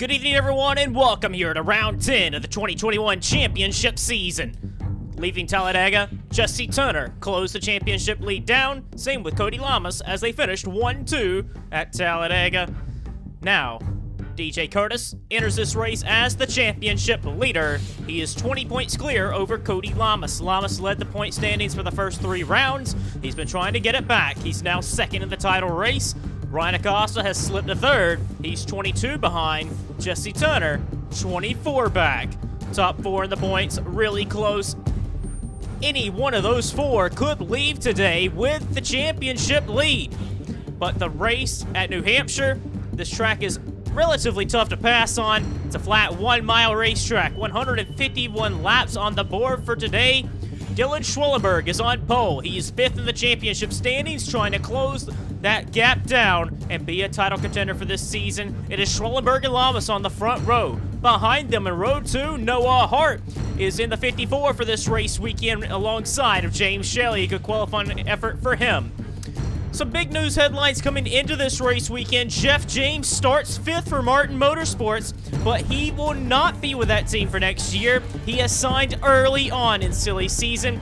Good evening, everyone, and welcome here to round 10 of the 2021 championship season. Leaving Talladega, Jesse Turner closed the championship lead down, same with Cody Lamas as they finished 1-2 at Talladega. Now, DJ Kurtis enters this race as the championship leader. He is 20 points clear over Cody Lamas. Lamas led the point standings for the first 3 rounds. He's been trying to get it back. He's now second in the title race. Ryan Acosta has slipped to third. He's 22 behind. Jesse Turner, 24 back. Top 4 in the points, really close. Any one of those 4 could leave today with the championship lead. But the race at New Hampshire, this track is relatively tough to pass on. It's a flat 1-mile racetrack, 151 laps on the board for today. Dylan Schwellenberg is on pole. He is 5th in the championship standings, trying to close that gap down and be a title contender for this season. It is Schwellenberg and Lamas on the front row. Behind them in row 2, Noah Hart is in the 54 for this race weekend alongside of James Shelley. A good qualifying effort for him. Some big news headlines coming into this race weekend. Jeff James starts 5th for Martin Motorsports, but he will not be with that team for next year. He has signed early on in silly season.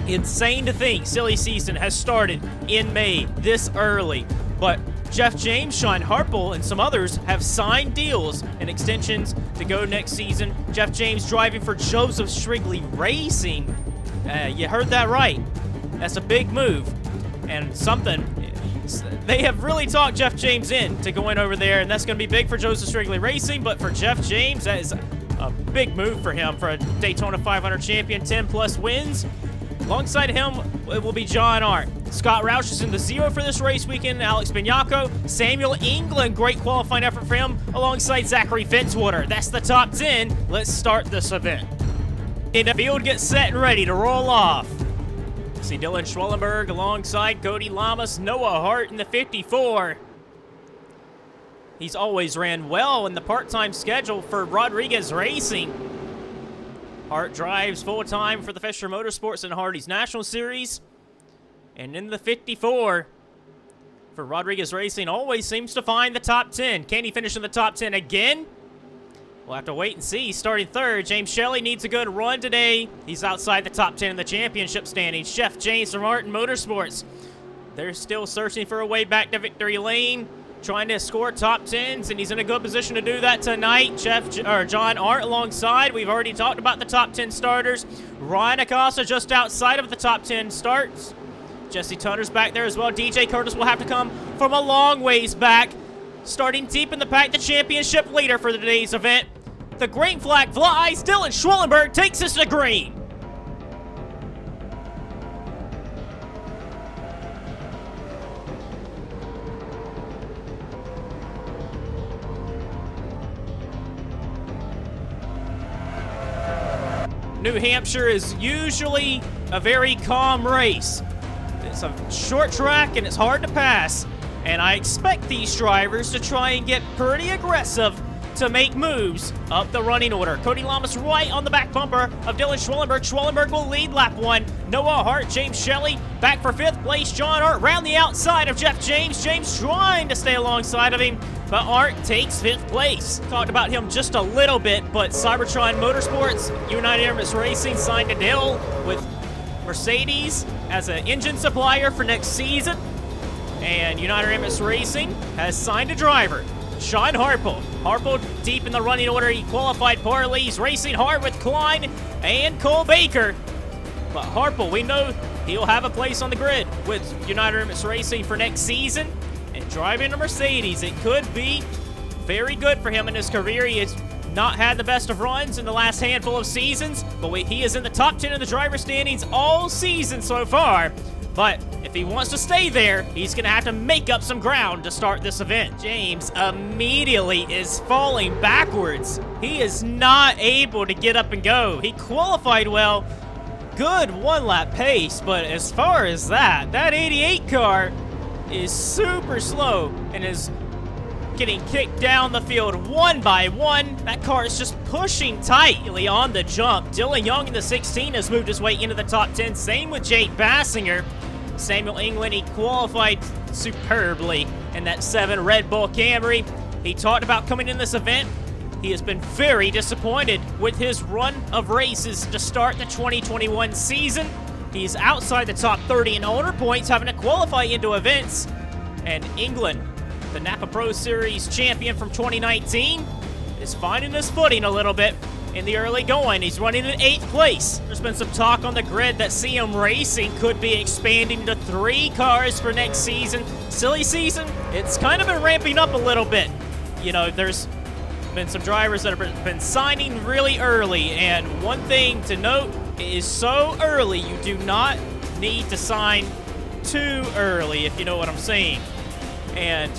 Insane to think silly season has started in May this early. But Jeff James, Sean Harple, and some others have signed deals and extensions to go next season. Jeff James driving for Joseph Strigley Racing. You heard that right. That's a big move. And something, they have really talked Jeff James into going over there, and that's going to be big for Joseph Strigley Racing, but for Jeff James, that is a big move for him for a Daytona 500 champion, 10-plus wins. Alongside him, it will be John Art. Scott Roush is in the 0 for this race weekend. Alex Bignacco, Samuel England, great qualifying effort for him, alongside Zachary Fitzwater. That's the top 10. Let's start this event. And the field gets set and ready to roll off. See Dylan Schwellenberg alongside Cody Lamas, Noah Hart in the 54. He's always ran well in the part-time schedule for Rodriguez Racing. Hart drives full-time for the Fisher Motorsports and Hardy's National Series. And in the 54 for Rodriguez Racing, always seems to find the top 10. Can he finish in the top 10 again? We'll have to wait and see. Starting 3rd, James Shelley needs a good run today. He's outside the top 10 in the championship standings. Jeff James from Martin Motorsports. They're still searching for a way back to victory lane, trying to score top 10s, and he's in a good position to do that tonight. John Art alongside. We've already talked about the top 10 starters. Ryan Acosta just outside of the top 10 starts. Jesse Turner's back there as well. DJ Kurtis will have to come from a long ways back. Starting deep in the pack, the championship leader for today's event. The green flag flies. Dylan Schwellenberg takes us to green. New Hampshire is usually a very calm race. It's a short track and it's hard to pass. And I expect these drivers to try and get pretty aggressive to make moves up the running order. Cody Lamas right on the back bumper of Dylan Schwellenberg. Schwellenberg will lead lap 1. Noah Hart, James Shelley back for 5th place. John Art round the outside of Jeff James. James trying to stay alongside of him, but Art takes 5th place. Talked about him just a little bit, but Cybertron Motorsports, United Emirates Racing signed a deal with Mercedes as an engine supplier for next season. And United Emirates Racing has signed a driver, Sean Harple. Harple deep in the running order. He qualified poorly. He's racing hard with Klein and Cole Baker. But Harple, we know he'll have a place on the grid with United Emirates Racing for next season. And driving a Mercedes, it could be very good for him in his career. He has not had the best of runs in the last handful of seasons, but he is in the top 10 of the driver standings all season so far. But if he wants to stay there, he's going to have to make up some ground to start this event. James immediately is falling backwards. He is not able to get up and go. He qualified well. Good one-lap pace, but as far as that 88 car is super slow and is getting kicked down the field one by one. That car is just pushing tightly on the jump. Dylan Young in the 16 has moved his way into the top 10. Same with Jake Bassinger. Samuel England, he qualified superbly in that 7 Red Bull Camry. He talked about coming in this event. He has been very disappointed with his run of races to start the 2021 season. He's outside the top 30 in owner points, having to qualify into events. And England, the Napa Pro Series champion from 2019, is finding his footing a little bit in the early going. He's running in 8th place. There's been some talk on the grid that CM Racing could be expanding to 3 cars for next season. Silly season, it's kind of been ramping up a little bit. You know, there's been some drivers that have been signing really early, and one thing to note is so early, you do not need to sign too early, if you know what I'm saying. And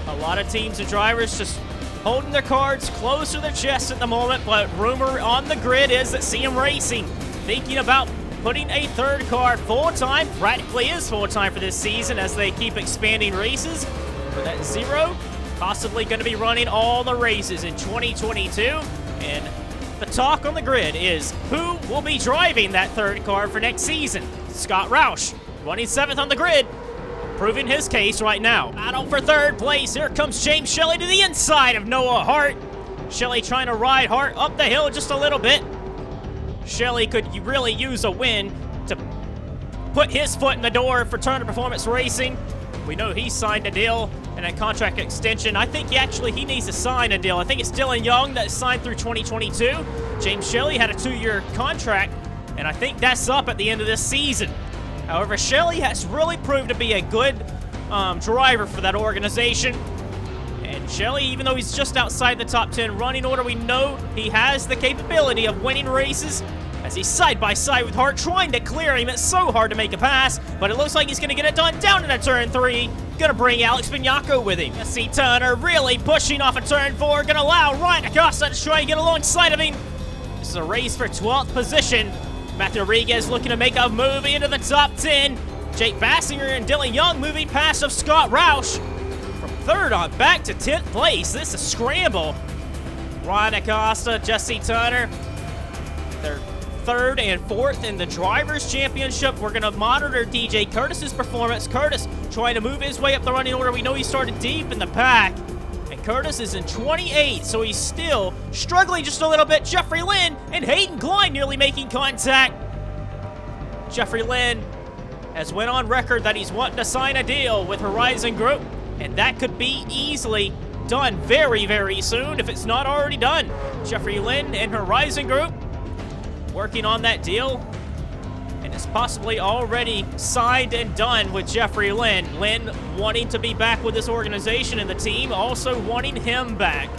a lot of teams and drivers just holding their cards close to their chest at the moment, but rumor on the grid is that CM Racing thinking about putting a 3rd car full-time, practically is full-time for this season as they keep expanding races. For that 0, possibly going to be running all the races in 2022. And the talk on the grid is who will be driving that 3rd car for next season. Scott Roush, running 7th on the grid, proving his case right now. Battle for 3rd place. Here comes James Shelley to the inside of Noah Hart. Shelley trying to ride Hart up the hill just a little bit. Shelley could really use a win to put his foot in the door for Turner Performance Racing. We know he signed a deal and a contract extension. I think he needs to sign a deal. I think it's Dylan Young that signed through 2022. James Shelley had a 2-year contract, and I think that's up at the end of this season. However, Shelley has really proved to be a good driver for that organization. And Shelley, even though he's just outside the top 10 running order, we know he has the capability of winning races as he's side by side with Hart, trying to clear him. It's so hard to make a pass, but it looks like he's going to get it done down into turn 3. Going to bring Alex Bignacco with him. See Turner really pushing off of turn 4. Going to allow Ryan Acosta to try and get alongside of him. This is a race for 12th position. Matthew Rodriguez looking to make a move into the top 10. Jake Bassinger and Dylan Young moving past of Scott Roush. From 3rd on back to 10th place. This is a scramble. Ryan Acosta, Jesse Turner. They're 3rd and 4th in the Drivers' Championship. We're going to monitor DJ Kurtis' performance. Kurtis trying to move his way up the running order. We know he started deep in the pack. And Kurtis is in 28, so he's still struggling just a little bit. Jeffrey Lynn and Hayden Klein nearly making contact. Jeffrey Lynn has went on record that he's wanting to sign a deal with Horizon Group, and that could be easily done very, very soon if it's not already done. Jeffrey Lynn and Horizon Group working on that deal, and it's possibly already signed and done with Jeffrey Lynn. Lynn wanting to be back with this organization and the team also wanting him back.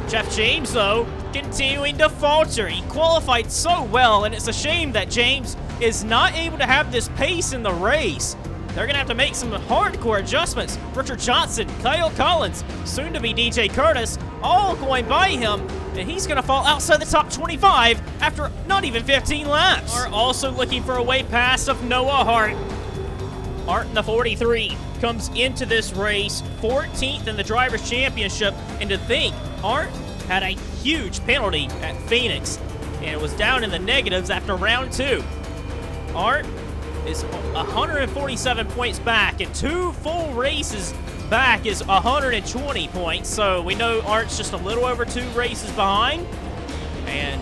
Jeff James, though, continuing to falter. He qualified so well, and it's a shame that James is not able to have this pace in the race. They're going to have to make some hardcore adjustments. Richard Johnson, Kyle Collins, soon to be DJ Kurtis, all going by him, and he's going to fall outside the top 25 after not even 15 laps. Are also looking for a way past of Noah Hart. Hart in the 43 comes into this race 14th in the Drivers' Championship, and to think Hart had a huge penalty at Phoenix, and it was down in the negatives after round 2. Hart is 147 points back, and 2 full races back is 120 points. So we know Art's just a little over 2 races behind, and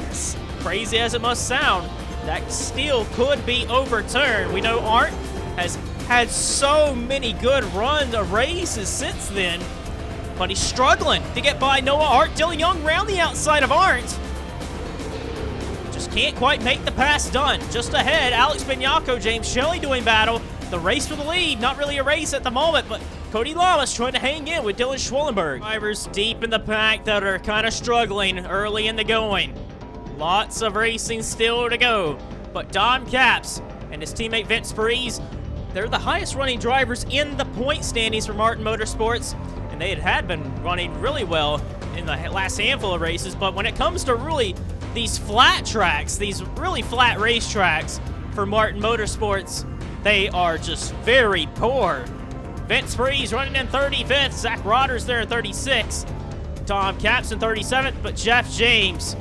as crazy as it must sound, that still could be overturned. We know Art has had so many good runs of races since then, but he's struggling to get by Noah Hart. Dylan Young round the outside of Art. Just can't quite make the pass done. Just ahead, Alex Bignacco, James Shelley doing battle. The race for the lead, not really a race at the moment, but Cody Lamas trying to hang in with Dylan Schwellenberg. Drivers deep in the pack that are kind of struggling early in the going. Lots of racing still to go, but Don Capps and his teammate Vince Parise, they're the highest running drivers in the point standings for Martin Motorsports, and they had been running really well in the last handful of races, but when it comes to really these flat tracks, these really flat race tracks for Martin Motorsports, they are just very poor. Vince Parise running in 35th, Zach Rodders there in 36th, Tom Capps in 37th, but Jeff James,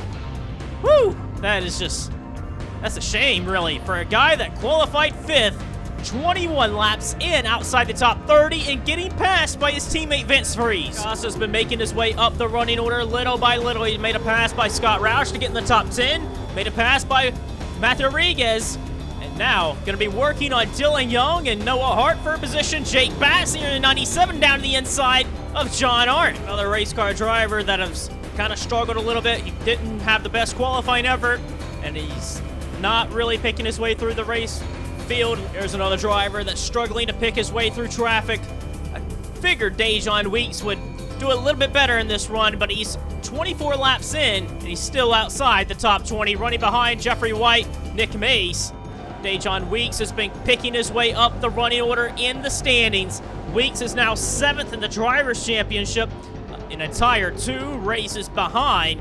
whoo, that's a shame really for a guy that qualified 5th, 21 laps in outside the top 30 and getting passed by his teammate Vince Freeze. Acosta's been making his way up the running order little by little. He made a pass by Scott Roush to get in the top 10, made a pass by Matthew Rodriguez, and now going to be working on Dylan Young and Noah Hart for position. Jake Bassinger in 97 down to the inside of John Arndt. Another race car driver that has kind of struggled a little bit. He didn't have the best qualifying effort, and he's not really picking his way through the race field. There's another driver that's struggling to pick his way through traffic. I figured Dejon Weeks would do a little bit better in this run, but he's 24 laps in, and he's still outside the top 20, running behind Jeffrey White, Nick Mace. Dejon Weeks has been picking his way up the running order in the standings. Weeks is now 7th in the Drivers' Championship, an entire 2 races behind.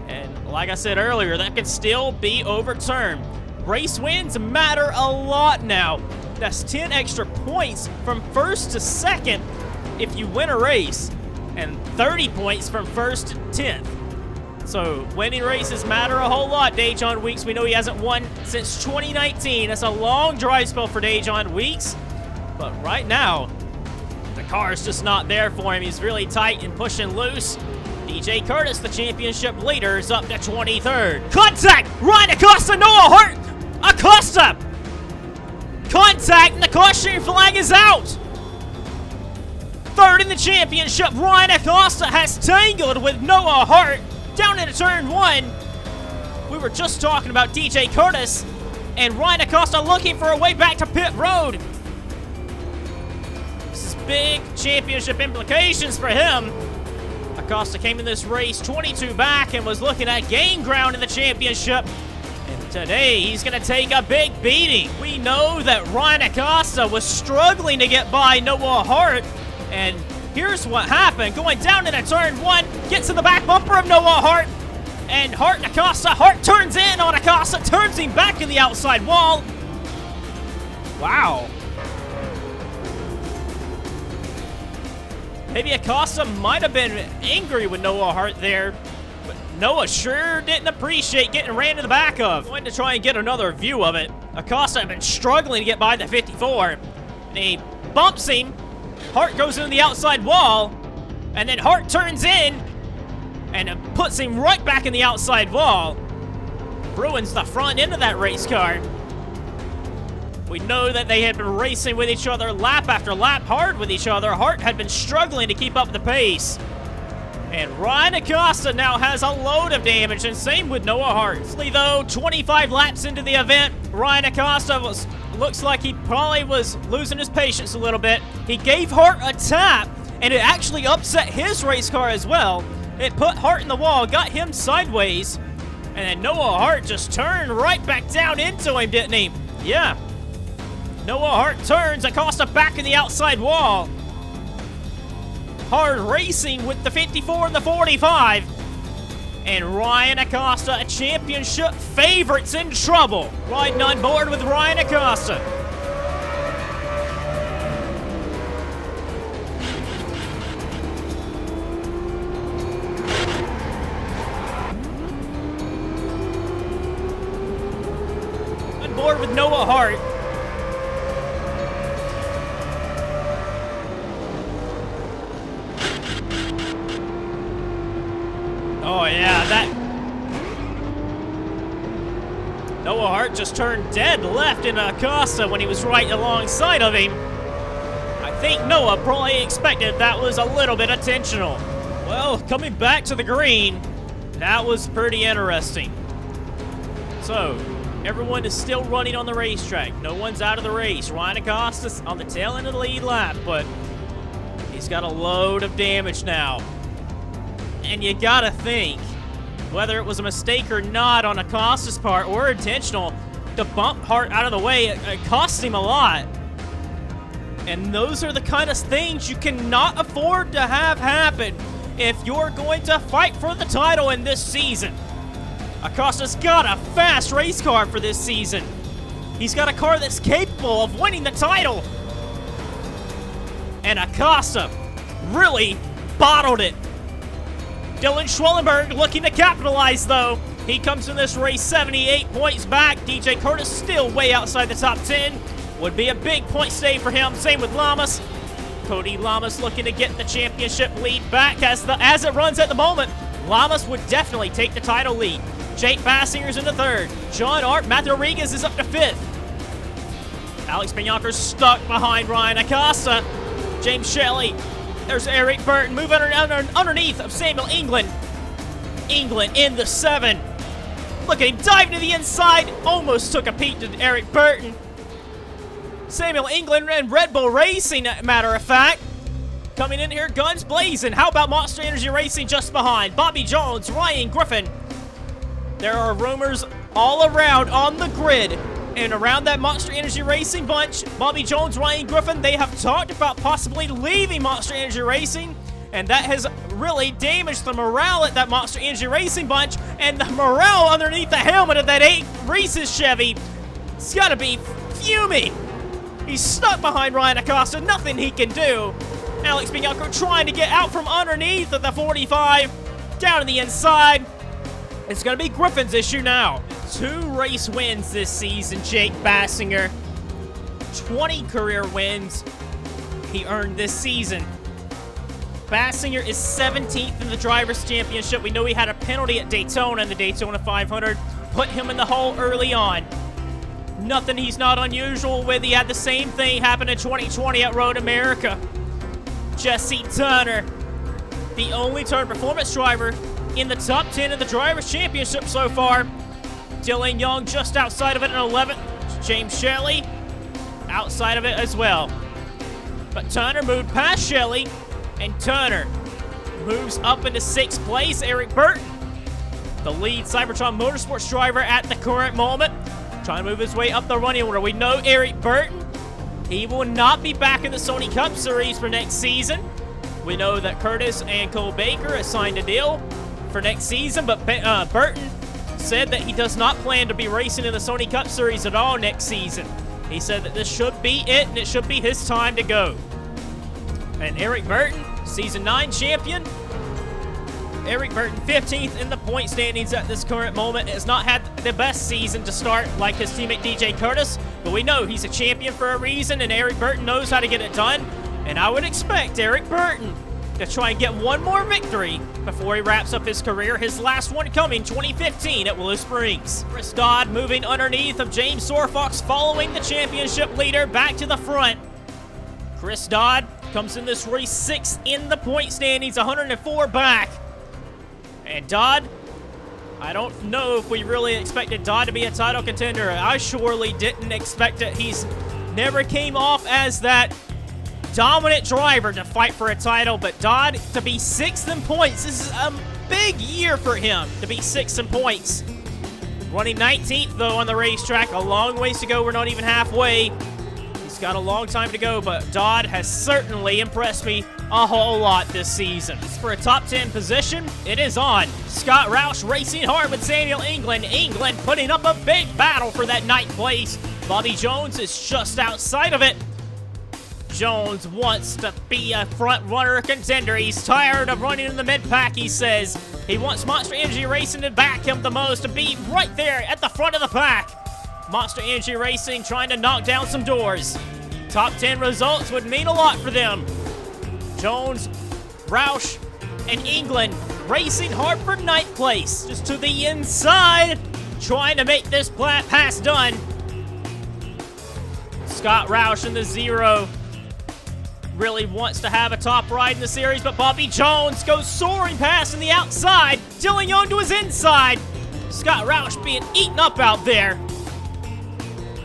And like I said earlier, that can still be overturned. Race wins matter a lot now. That's 10 extra points from 1st to 2nd if you win a race, and 30 points from 1st to 10th. So winning races matter a whole lot. Dejon Weeks, we know he hasn't won since 2019. That's a long dry spell for Dejon Weeks. But right now, the car is just not there for him. He's really tight and pushing loose. DJ Kurtis, the championship leader, is up to 23rd. Contact! Ryan Acosta, Noah Hart! Acosta! Contact, and the caution flag is out! 3rd in the championship, Ryan Acosta has tangled with Noah Hart down into turn 1. We were just talking about DJ Kurtis and Ryan Acosta looking for a way back to pit road. This is big championship implications for him. Acosta came in this race 22 back and was looking at gain ground in the championship. And today, he's going to take a big beating. We know that Ryan Acosta was struggling to get by Noah Hart. And here's what happened. Going down into turn 1, gets in the back bumper of Noah Hart. And Hart and Acosta. Hart turns in on Acosta, turns him back in the outside wall. Wow. Maybe Acosta might have been angry with Noah Hart there, but Noah sure didn't appreciate getting ran to the back of. Going to try and get another view of it. Acosta had been struggling to get by the 54, and he bumps him. Hart goes into the outside wall, and then Hart turns in, and it puts him right back in the outside wall. Ruins the front end of that race car. We know that they had been racing with each other lap after lap, hard with each other. Hart had been struggling to keep up the pace. And Ryan Acosta now has a load of damage, and same with Noah Hart. Though, 25 laps into the event, Ryan Acosta looks like he probably was losing his patience a little bit. He gave Hart a tap, and it actually upset his race car as well. It put Hart in the wall, got him sideways, and then Noah Hart just turned right back down into him, didn't he? Yeah. Noah Hart turns Acosta back in the outside wall. Hard racing with the 54 and the 45. And Ryan Acosta, a championship favorite's in trouble. Riding on board with Ryan Acosta. On board with Noah Hart. Oh, yeah, that... Noah Hart just turned dead left in Acosta when he was right alongside of him. I think Noah probably expected that was a little bit intentional. Well, coming back to the green, that was pretty interesting. So, everyone is still running on the racetrack. No one's out of the race. Ryan Acosta's on the tail end of the lead lap, but he's got a load of damage now. And you gotta think, whether it was a mistake or not on Acosta's part or intentional, to bump Hart out of the way, it cost him a lot. And those are the kind of things you cannot afford to have happen if you're going to fight for the title in this season. Acosta's got a fast race car for this season. He's got a car that's capable of winning the title. And Acosta really bottled it. Dylan Schwellenberg looking to capitalize, though. He comes in this race 78 points back. DJ Kurtis still way outside the top 10. would be a big point save for him. Same with Lamas. Cody Lamas looking to get the championship lead back as it runs at the moment. Lamas would definitely take the title lead. Jake Bassinger's in the third. John Art, Matthew Rodriguez is up to fifth. Alex Bianca's stuck behind Ryan Acosta. James Shelley. There's Eric Burton moving underneath of Samuel England. England in the 7. Look at him diving to the inside. Almost took a peek to Eric Burton. Samuel England and Red Bull Racing, matter of fact. Coming in here, guns blazing. How about Monster Energy Racing just behind? Bobby Jones, Ryan Griffin. There are rumors all around on the grid and around that Monster Energy Racing bunch. Bobby Jones, Ryan Griffin, they have talked about possibly leaving Monster Energy Racing, and that has really damaged the morale at that Monster Energy Racing bunch, and the morale underneath the helmet of that 8 Reese's Chevy. It's got to be fuming. He's stuck behind Ryan Acosta, nothing he can do. Alex Bianco trying to get out from underneath of the 45, down to the inside. It's going to be Griffin's issue now. 2 race wins this season, Jake Bassinger. 20 career wins he earned this season. Bassinger is 17th in the Drivers' Championship. We know he had a penalty at Daytona in the Daytona 500. Put him in the hole early on. Nothing he's not unusual with. He had the same thing happen in 2020 at Road America. Jesse Turner, the only Turn Performance driver in the top 10 of the Drivers' Championship so far. Dylan Young just outside of it in 11th. James Shelley outside of it as well. But Turner moved past Shelley, and Turner moves up into 6th place. Eric Burton, the lead Cybertron Motorsports driver at the current moment, trying to move his way up the running order. We know Eric Burton, he will not be back in the Sony Cup Series for next season. We know that Kurtis and Cole Baker have signed a deal for next season, but Burton said that he does not plan to be racing in the Sony Cup Series at all next season. He said that this should be it, and it should be his time to go. And Eric Burton, Season 9 champion. Eric Burton, 15th in the point standings at this current moment, has not had the best season to start like his teammate DJ Kurtis, but we know he's a champion for a reason, and Eric Burton knows how to get it done. And I would expect Eric Burton to try and get one more victory before he wraps up his career. His last one coming 2015 at Willow Springs. Chris Dodd moving underneath of James Sorfox, following the championship leader back to the front. Chris Dodd comes in this race 6th in the point standings, 104 back. And Dodd, I don't know if we really expected Dodd to be a title contender. I surely didn't expect it. He's never came off as that dominant driver to fight for a title, but Dodd to be 6th in points, this is a big year for him to be 6th in points. Running 19th though on the racetrack, a long ways to go, we're not even halfway. He's got a long time to go, but Dodd has certainly impressed me a whole lot this season. For a top 10 position, it is on. Scott Roush racing hard with Samuel England. England putting up a big battle for that 9th place. Bobby Jones is just outside of it. Jones wants to be a front runner contender. He's tired of running in the mid-pack, he says. He wants Monster Energy Racing to back him the most, to be right there at the front of the pack. Monster Energy Racing trying to knock down some doors. Top 10 results would mean a lot for them. Jones, Roush, and England racing hard for 9th place. Just to the inside, trying to make this pass done. Scott Roush in the 0. Really wants to have a top ride in the series, but Bobby Jones goes soaring past on the outside. Dylan Young to his inside. Scott Roush being eaten up out there.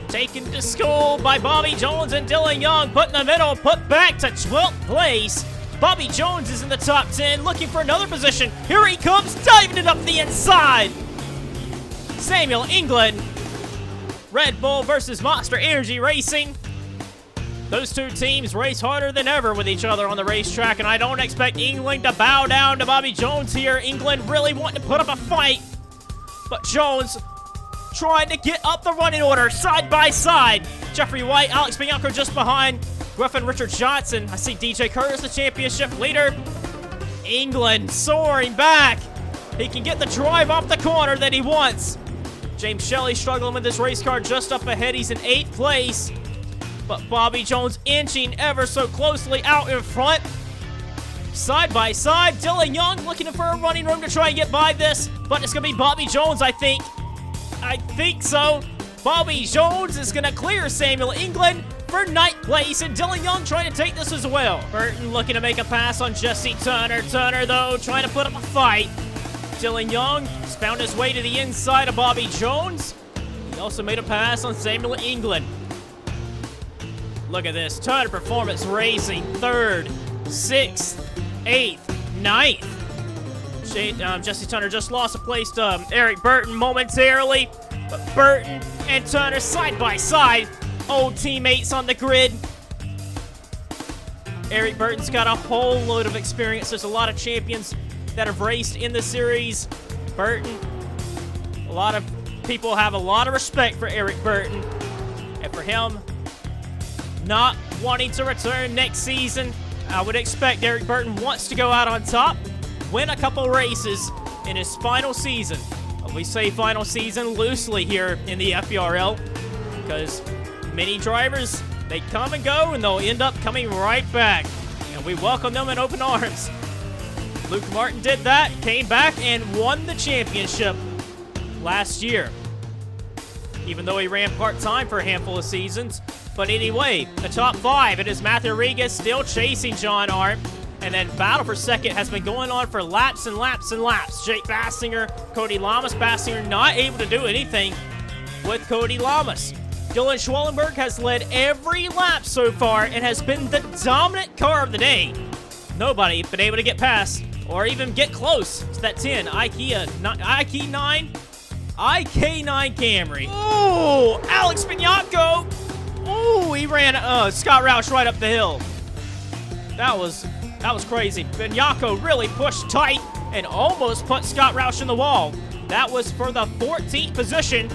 Taken to school by Bobby Jones and Dylan Young. Put in the middle, put back to 12th place. Bobby Jones is in the top 10, looking for another position. Here he comes, diving it up the inside. Samuel England. Red Bull versus Monster Energy Racing. Those two teams race harder than ever with each other on the racetrack, and I don't expect England to bow down to Bobby Jones here. England really wanting to put up a fight, but Jones trying to get up the running order side by side. Jeffrey White, Alex Bianco just behind. Griffin, Richard Johnson. I see DJ Kurtis, the championship leader. England soaring back. He can get the drive off the corner that he wants. James Shelley struggling with this race car just up ahead. He's in 8th place. But Bobby Jones inching ever so closely out in front. Side by side, Dylan Young looking for a running room to try and get by this, but it's going to be Bobby Jones, I think. I think so. Bobby Jones is going to clear Samuel England for ninth place, and Dylan Young trying to take this as well. Burton looking to make a pass on Jesse Turner. Turner, though, trying to put up a fight. Dylan Young has found his way to the inside of Bobby Jones. He also made a pass on Samuel England. Look at this. Turner Performance Racing, 3rd, 6th, 8th, 9th. Jesse Turner just lost a place to Eric Burton momentarily. But Burton and Turner side by side. Old teammates on the grid. Eric Burton's got a whole load of experience. There's a lot of champions that have raced in the series. Burton, a lot of people have a lot of respect for Eric Burton. And for him not wanting to return next season, I would expect Eric Burton wants to go out on top, win a couple races in his final season. We say final season loosely here in the FBRL because many drivers, they come and go and they'll end up coming right back. And we welcome them in open arms. Luke Martin did that, came back and won the championship last year. Even though he ran part-time for a handful of seasons. But anyway, the top 5, it is Matthew Rodriguez still chasing John Arndt. And then battle for second has been going on for laps and laps and laps. Jake Bassinger, Cody Lamas. Bassinger not able to do anything with Cody Lamas. Dylan Schwellenberg has led every lap so far and has been the dominant car of the day. Nobody been able to get past or even get close to that 10 IK9 Camry. Oh, Alex Bignacco. Oh, he ran Scott Roush right up the hill. That was crazy. Bignacco really pushed tight and almost put Scott Roush in the wall. That was for the 14th position.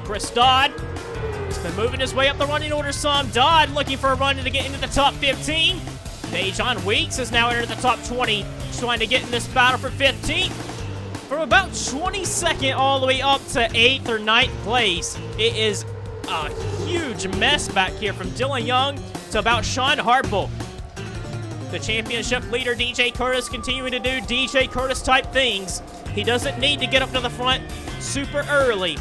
Chris Dodd has been moving his way up the running order some. Dodd looking for a run to get into the top 15. Dejon Weeks has now entered the top 20, trying to get in this battle for 15th. From about 22nd all the way up to 8th or 9th place, it is a huge mess back here from Dylan Young to about Sean Hartwell. The championship leader, DJ Kurtis, continuing to do DJ Kurtis type things. He doesn't need to get up to the front super early.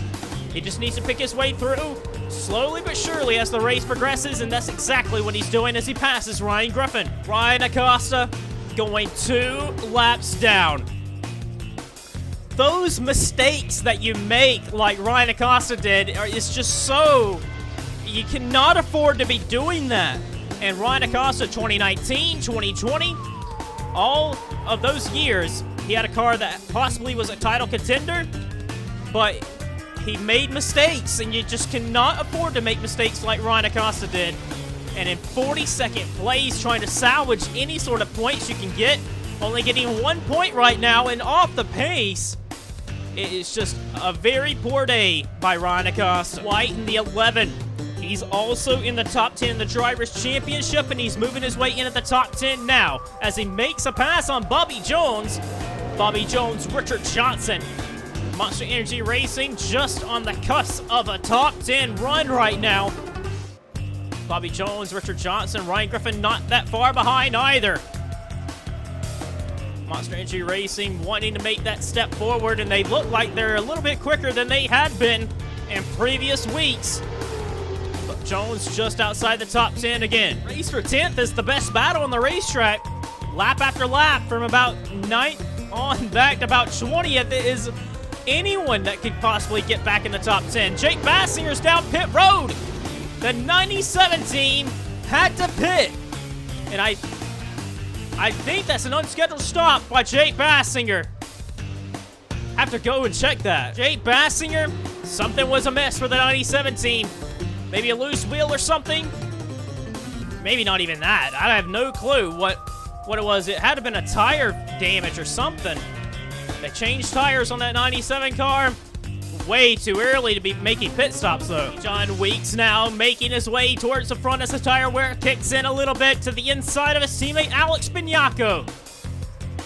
He just needs to pick his way through slowly but surely as the race progresses, and that's exactly what he's doing as he passes Ryan Griffin. Ryan Acosta going 2 laps down. Those mistakes that you make, like Ryan Acosta did, is just so... You cannot afford to be doing that. And Ryan Acosta, 2019, 2020, all of those years, he had a car that possibly was a title contender, but he made mistakes, and you just cannot afford to make mistakes like Ryan Acosta did. And in 42nd place, trying to salvage any sort of points you can get, only getting 1 point right now, and off the pace. It is just a very poor day by Ryan Acosta. White in the 11. He's also in the top 10 in the Drivers' Championship, and he's moving his way in at the top 10 now as he makes a pass on Bobby Jones. Bobby Jones, Richard Johnson. Monster Energy Racing just on the cusp of a top 10 run right now. Bobby Jones, Richard Johnson, Ryan Griffin not that far behind either. Monster Energy Racing wanting to make that step forward, and they look like they're a little bit quicker than they had been in previous weeks. But Jones just outside the top 10 again. Race for 10th is the best battle on the racetrack. Lap after lap from about 9th on back to about 20th is anyone that could possibly get back in the top 10. Jake Bassinger's down pit road. The 97 team had to pit. And I think that's an unscheduled stop by Jake Bassinger. Have to go and check that. Jake Bassinger, something was amiss for the 97 team. Maybe a loose wheel or something. Maybe not even that. I have no clue what it was. It had to have been a tire damage or something. They changed tires on that 97 car way too early to be making pit stops, though. John Weeks now making his way towards the front as the tire wear kicks in a little bit to the inside of his teammate Alex Bignacco.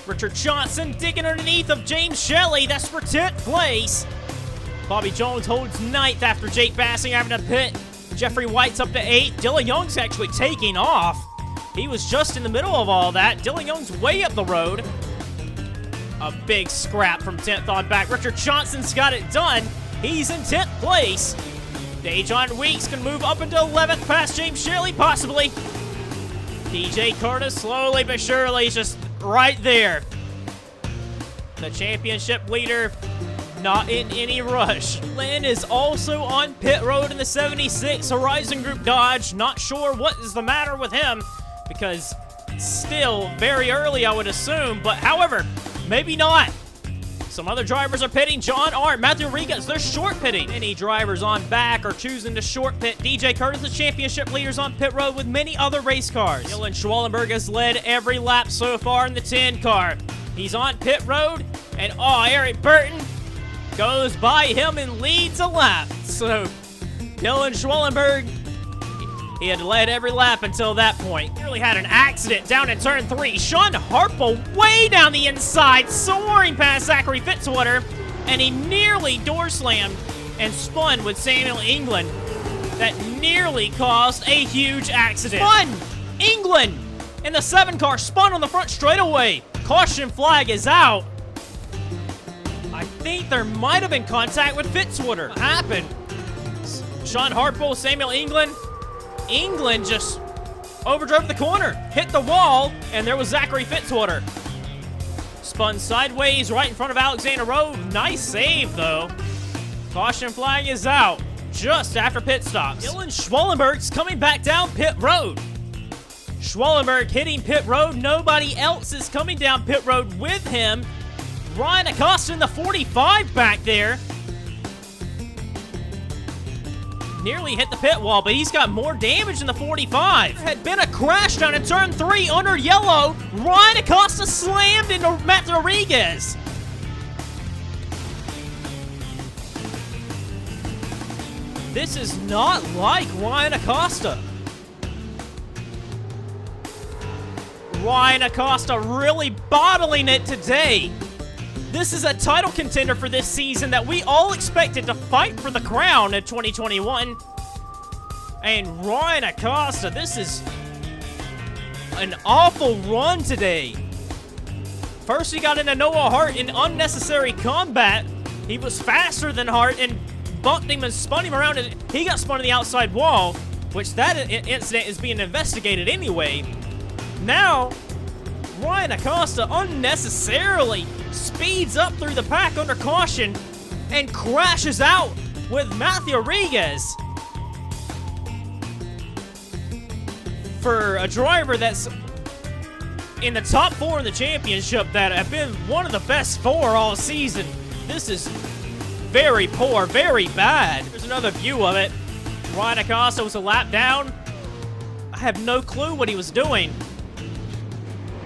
Richard Johnson digging underneath of James Shelley. That's for 10th place. Bobby Jones holds 9th after Jake Bassinger having to pit Jeffrey White's up to 8. Dylan Young's actually taking off. He was just in the middle of all that. Dylan Young's way up the road. A big scrap from 10th on back. Richard Johnson's got it done. He's in 10th place. Dejon Weeks can move up into 11th past James Shirley, possibly. DJ Kurtis slowly but surely is just right there. The championship leader not in any rush. Lynn is also on pit road in the 76 Horizon Group Dodge. Not sure what is the matter with him because still very early, I would assume. But however, maybe not. Some other drivers are pitting. John Arndt, Matthew Rigas, they're short pitting. Many drivers on back are choosing to short pit. DJ Kurtis, the championship leaders on pit road with many other race cars. Dylan Schwallenberg has led every lap so far in the 10 car. He's on pit road, and Eric Burton goes by him and leads a lap. So Dylan Schwallenberg, he had led every lap until that point. Nearly had an accident down in turn 3. Sean Harple way down the inside, soaring past Zachary Fitzwater, and he nearly door slammed and spun with Samuel England. That nearly caused a huge accident. Spun! England in the 7 car spun on the front straightaway. Caution flag is out. I think there might have been contact with Fitzwater. What happened? Sean Harple, Samuel England. England just overdrove the corner, hit the wall, and there was Zachary Fitzwater. Spun sideways right in front of Alexander Rowe. Nice save, though. Caution flag is out just after pit stops. Dylan Schwallenberg's coming back down pit road. Schwallenberg hitting pit road. Nobody else is coming down pit road with him. Ryan Acosta in the 45 back there. Nearly hit the pit wall, but he's got more damage than the 45. There had been a crash down in turn 3 under yellow. Ryan Acosta slammed into Matt Rodriguez. This is not like Ryan Acosta. Ryan Acosta really bottling it today. This is a title contender for this season that we all expected to fight for the crown in 2021. And Ryan Acosta, this is an awful run today. First, he got into Noah Hart in unnecessary combat. He was faster than Hart and bumped him and spun him around, and he got spun on the outside wall, which that incident is being investigated anyway. Now, Ryan Acosta unnecessarily speeds up through the pack under caution and crashes out with Matthew Rodriguez. For a driver that's in the top 4 in the championship that have been one of the best 4 all season, this is very poor, very bad. There's another view of it. Ryan Acosta was a lap down. I have no clue what he was doing.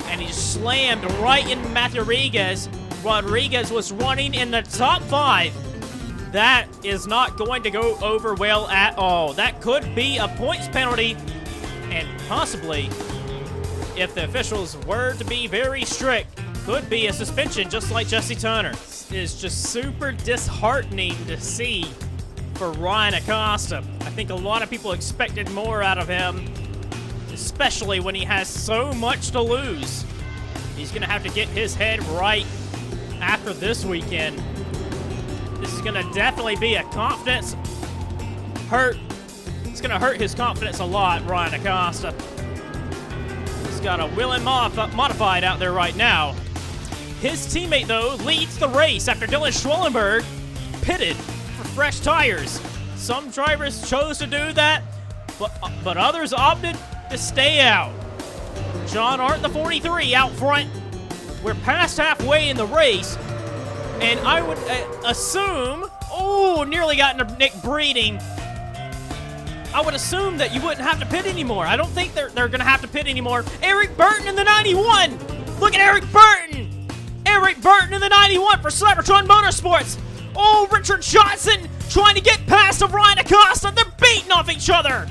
And he slammed right into Matthew Rodriguez. Rodriguez was running in the top 5. That is not going to go over well at all. That could be a points penalty, and possibly, if the officials were to be very strict, could be a suspension just like Jesse Turner. It is just super disheartening to see for Ryan Acosta. I think a lot of people expected more out of him, especially when he has so much to lose. He's going to have to get his head right after this weekend. This is going to definitely be a confidence hurt. It's going to hurt his confidence a lot, Ryan Acosta. He's got a Willem modified out there right now. His teammate, though, leads the race after Dylan Schwallenberg pitted for fresh tires. Some drivers chose to do that, but others opted to stay out. John Arndt, the 43, out front. We're past halfway in the race, and I would assume... Oh, nearly got into Nick Breeding. I would assume that you wouldn't have to pit anymore. I don't think they're going to have to pit anymore. Eric Burton in the 91. Look at Eric Burton. Eric Burton in the 91 for Cybertron Motorsports. Oh, Richard Johnson trying to get past of Ryan Acosta. They're beating off each other.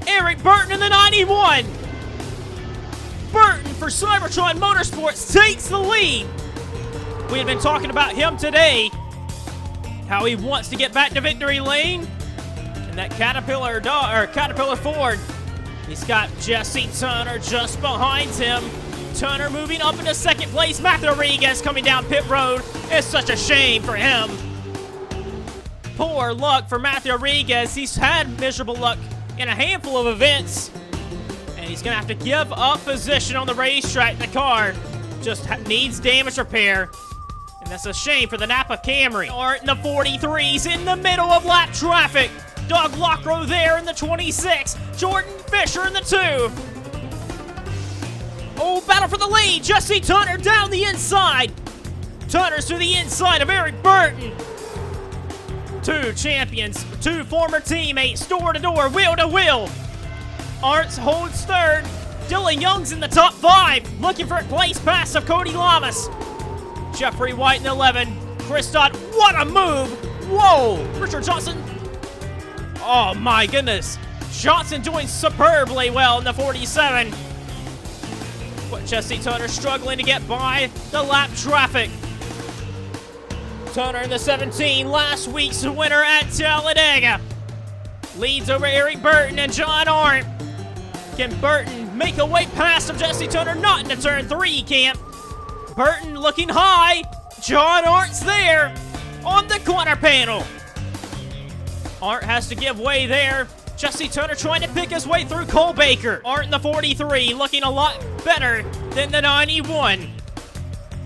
Eric Burton in the 91. Burton for Cybertron Motorsports takes the lead. We had been talking about him today, how he wants to get back to victory lane. And that Caterpillar Ford, he's got Jesse Turner just behind him. Turner moving up into second place. Matthew Rodriguez coming down pit road. It's such a shame for him. Poor luck for Matthew Rodriguez. He's had miserable luck in a handful of events. And he's going to have to give up position on the racetrack. The car just needs damage repair. And that's a shame for the Napa Camry. Art in the 43s in the middle of lap traffic. Doug Lockrow there in the 26. Jordan Fisher in the 2. Oh, battle for the lead. Jesse Turner down the inside. Turner's to the inside of Eric Burton. Two champions, two former teammates, door to door, wheel to wheel. Arndt holds third. Dylan Young's in the top 5, looking for a place pass of Cody Lamas. Jeffrey White in the 11. Chris Dodd, what a move! Whoa! Richard Johnson. Oh my goodness. Johnson doing superbly well in the 47. But Jesse Turner struggling to get by the lap traffic. Turner in the 17, last week's winner at Talladega. Leads over Eric Burton and John Arndt. Can Burton make a way past of Jesse Turner? Not into turn 3, he can't. Burton looking high. John Arndt's there on the corner panel. Arndt has to give way there. Jesse Turner trying to pick his way through Cole Baker. Arndt in the 43 looking a lot better than the 91.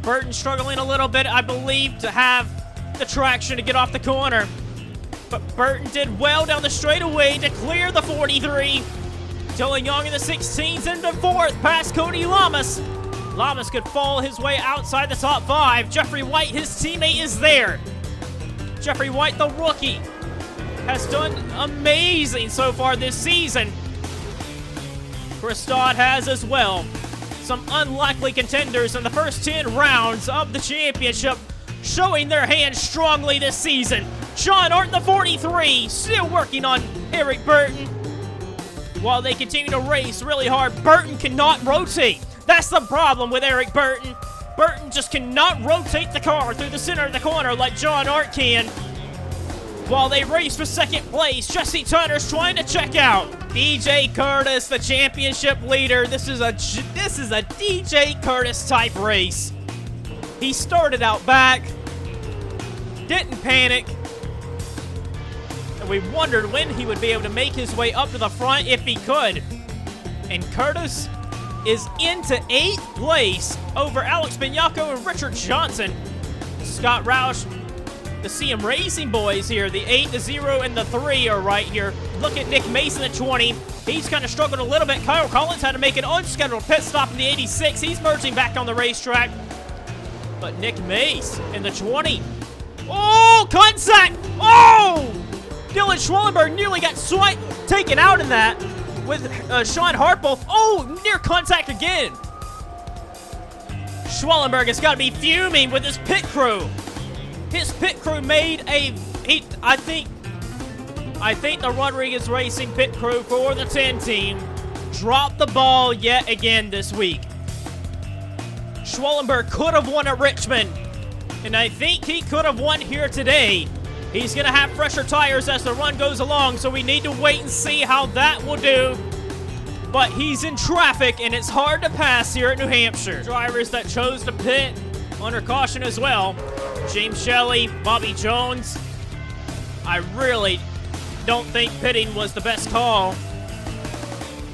Burton struggling a little bit, I believe, to have the traction to get off the corner. But Burton did well down the straightaway to clear the 43. Dylan Young in the 16s into 4th past Cody Lamas. Lamas could fall his way outside the top 5. Jeffrey White, his teammate, is there. Jeffrey White, the rookie, has done amazing so far this season. Chris Dodd has as well. Some unlikely contenders in the first 10 rounds of the championship showing their hand strongly this season. John Arndt, the 43, still working on Eric Burton. While they continue to race really hard, Burton cannot rotate. That's the problem with Eric Burton. Burton just cannot rotate the car through the center of the corner like John Arndt can. While they race for second place, Jesse Turner's trying to check out. DJ Kurtis, the championship leader. This is a DJ Kurtis type race. He started out back, didn't panic, and we wondered when he would be able to make his way up to the front if he could. And Kurtis is into 8th place over Alex Bignacco and Richard Johnson. Scott Roush, the CM Racing boys here, the 8-0 and the 3 are right here. Look at Nick Mason at 20. He's kind of struggled a little bit. Kyle Collins had to make an unscheduled pit stop in the 86. He's merging back on the racetrack. But Nick Mace in the 20. Oh, contact! Oh! Dylan Schwellenberg nearly got taken out in that with Sean Hartwell. Oh, near contact again. Schwellenberg has got to be fuming with his pit crew. His pit crew made I think the Rodriguez Racing pit crew for the 10 team dropped the ball yet again this week. Schwellenberg could have won at Richmond, and I think he could have won here today. He's going to have fresher tires as the run goes along, so we need to wait and see how that will do. But he's in traffic, and it's hard to pass here at New Hampshire. Drivers that chose to pit under caution as well. James Shelley, Bobby Jones. I really don't think pitting was the best call,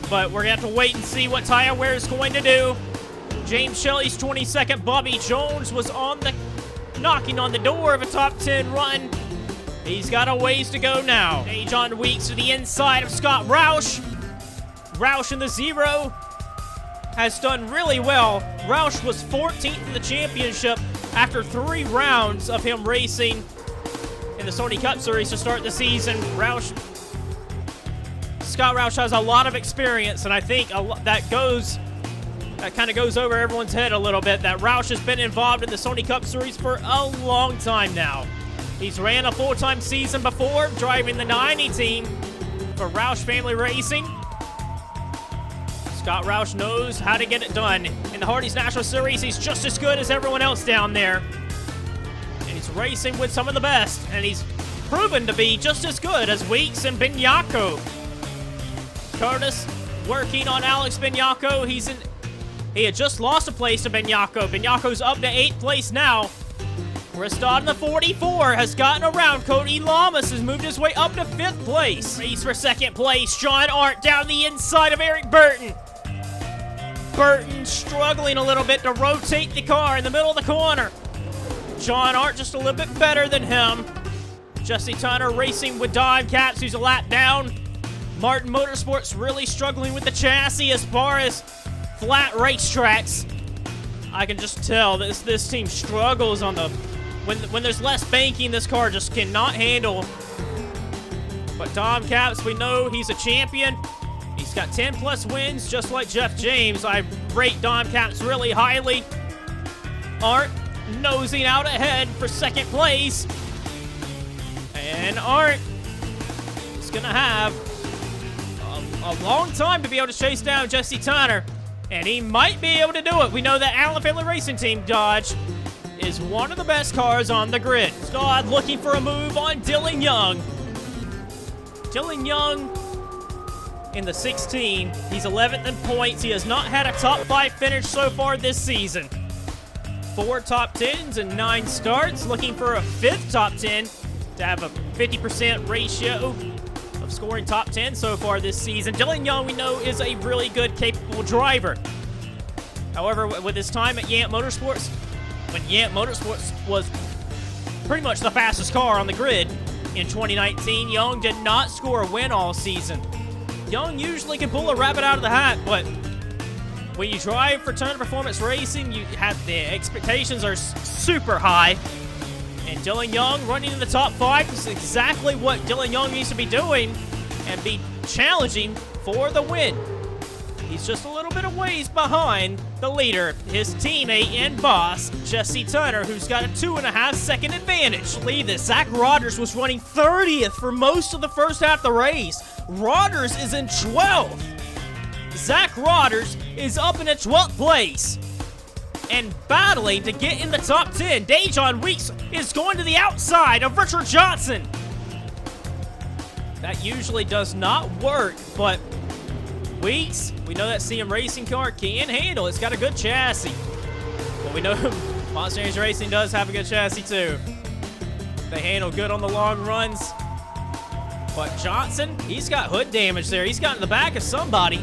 but we're going to have to wait and see what tire wear is going to do. James Shelley's 22nd. Bobby Jones was knocking on the door of a top 10 run. He's got a ways to go now. John Weeks to the inside of Scott Roush. Roush in the 0 has done really well. Roush was 14th in the championship after 3 rounds of him racing in the Sony Cup Series to start the season. Scott Roush has a lot of experience, and I think that kind of goes over everyone's head a little bit, that Roush has been involved in the Sony Cup Series for a long time now. He's ran a full-time season before, driving the 90 team for Roush Family Racing. Scott Roush knows how to get it done. In the Hardee's National Series, he's just as good as everyone else down there. And he's racing with some of the best, and he's proven to be just as good as Weeks and Benyako. Kurtis working on Alex Benyako. He had just lost a place to Benyako. Benyako's up to 8th place now. Dodd in the 44 has gotten around. Cody Lamas has moved his way up to 5th place. Race for 2nd place. John Arndt down the inside of Eric Burton. Burton struggling a little bit to rotate the car in the middle of the corner. John Arndt just a little bit better than him. Jesse Turner racing with Don Caps, who's a lap down. Martin Motorsports really struggling with the chassis as far as flat racetracks. I can just tell this team struggles on the... When there's less banking, this car just cannot handle. But Dom Caps, we know he's a champion. He's got 10+ wins, just like Jeff James. I rate Dom Caps really highly. Arndt nosing out ahead for 2nd place. And Arndt is going to have a long time to be able to chase down Jesse Turner. And he might be able to do it. We know that Allen Family Racing Team Dodge is one of the best cars on the grid. Dodd looking for a move on Dylan Young. Dylan Young in the 16. He's 11th in points. He has not had a top 5 finish so far this season. 4 top 10s and 9 starts. Looking for a 5th top 10 to have a 50% ratio of scoring top 10 so far this season. Dylan Young, we know, is a really good, capable driver. However, with his time at Yant Motorsports, when Yant Motorsports was pretty much the fastest car on the grid in 2019, Young did not score a win all season. Young usually can pull a rabbit out of the hat, but when you drive for Turner Performance Racing, you have the expectations are super high. And Dylan Young running in the top 5 is exactly what Dylan Young needs to be doing and be challenging for the win. He's just a little bit of ways behind the leader, his teammate and boss, Jesse Turner, who's got a 2.5-second advantage. Believe this, Zach Rodgers was running 30th for most of the first half of the race. Rodgers is in 12th. Zach Rodgers is up in the 12th place and battling to get in the top 10. Dejon Weeks is going to the outside of Richard Johnson. That usually does not work, but Weeks, we know that CM Racing car can handle. It's got a good chassis. Well, we know Monster Energy Racing does have a good chassis too. They handle good on the long runs. But Johnson, he's got hood damage there. He's got in the back of somebody.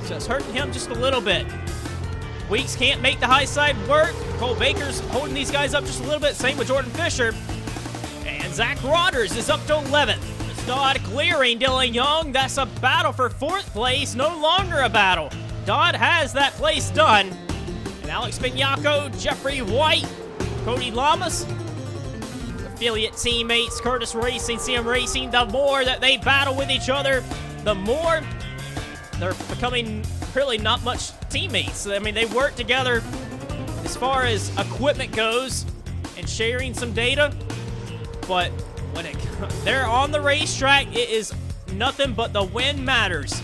So it's hurting him just a little bit. Weeks can't make the high side work. Cole Baker's holding these guys up just a little bit. Same with Jordan Fisher. And Zach Rodgers is up to 11th. Dodd clearing Dylan Young. That's a battle for 4th place. No longer a battle. Dodd has that place done. And Alex Benyako, Jeffrey White, Cody Lamas, affiliate teammates, Kurtis Racing, CM Racing, the more that they battle with each other, the more they're becoming really not much teammates. I mean, they work together as far as equipment goes and sharing some data, but when they're on the racetrack, it is nothing but the win matters.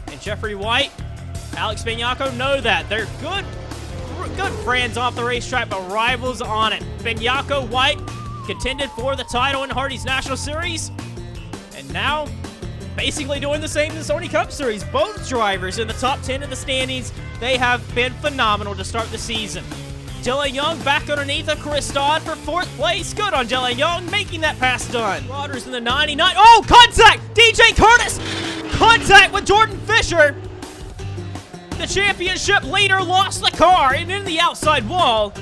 And Jeffrey White, Alex Benyako know that. They're good friends off the racetrack, but rivals on it. Benyako, White contended for the title in Hardy's National Series, and now basically doing the same in the Sony Cup Series. Both drivers in the top 10 in the standings. They have been phenomenal to start the season. Dylan Young back underneath of Kurtis Dodd for 4th place. Good on Dylan Young, making that pass done. Rodgers in the 99. Oh, contact! DJ Kurtis! Contact with Jordan Fisher. The championship leader lost the car and in the outside wall.